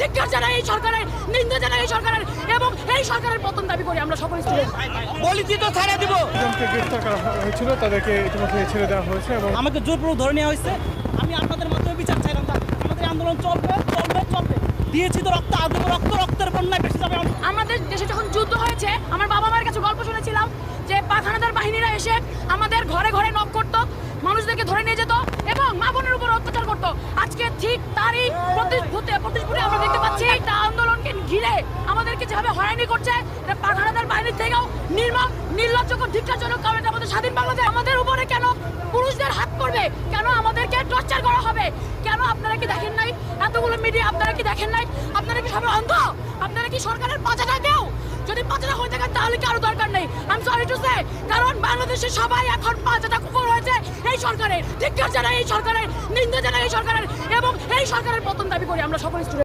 ধিক্কার জানাই এই সরকারের, নিন্দা জানাই এই সরকারের এবং এই সরকারের পতন দাবি করি আমরা সকল স্টুডেন্ট। বলিছি তো ছাড়া দিব। একজনকে গ্রেফতার করা হয়েছিল, তাদেরকে ইতিমধ্যে ছেড়ে দেওয়া হয়েছে এবং আমাকে জোরপূর্বক ধরে নেওয়া হয়েছে। আমি আপনাদের মাধ্যমে বিচার চাইলাম, আমাদের আন্দোলন চলবে চলবে চলবে। দিয়েছি তো রক্ত, আদৌ রক্তের বন্যায় বেশি যাবে। আমাদের দেশে যখন যুদ্ধ হয়েছে, আমার বাবা মায়ের কাছে গল্প শুনেছিলাম যে পাখানাদার বাহিনীরা এসে আমাদের ঘরে ঘরে নক করতো, মানুষদেরকে ধরে নিয়ে যেত এবং মা বোনের উপর অত্যাচার করতো। আজকে ঠিক তারই প্রতিশ্রুতি আমরা দেখতে পাচ্ছি একটা আন্দোলনকে ঘিরে আমাদেরকে যেভাবে হয়রানি করছে, পাখানাদার বাহিনীর থেকেও নির্মম, নির্লজ্জ, ধিক্কারজনক। কারণ এটা আমাদের স্বাধীন বাংলাদেশ। আমাদের উপরে কেন পুরুষদের হাত করবে? কেন আমাদেরকে টর্চার করা হবে? কেন আপনারা কি দেখেন নাই? এতগুলো মিডিয়া আপনারা কি দেখেন নাই? আপনারা কি সবাই অন্ধ? আপনারা কি সরকারের পাচাটা কেউ? যদি পাচাটা হয়ে থাকে তাহলে কি আরো দরকার নেই? আমি সরি টু সে, কারণ বাংলাদেশের সবাই এখন পাচাটা কুকুর হয়েছে এই সরকারের। ধিক্কার জানাই এই সরকারের, নিন্দা জানাই এই সরকারের এবং এই সরকারের পতন দাবি করি আমরা সকল স্টুডেন্ট।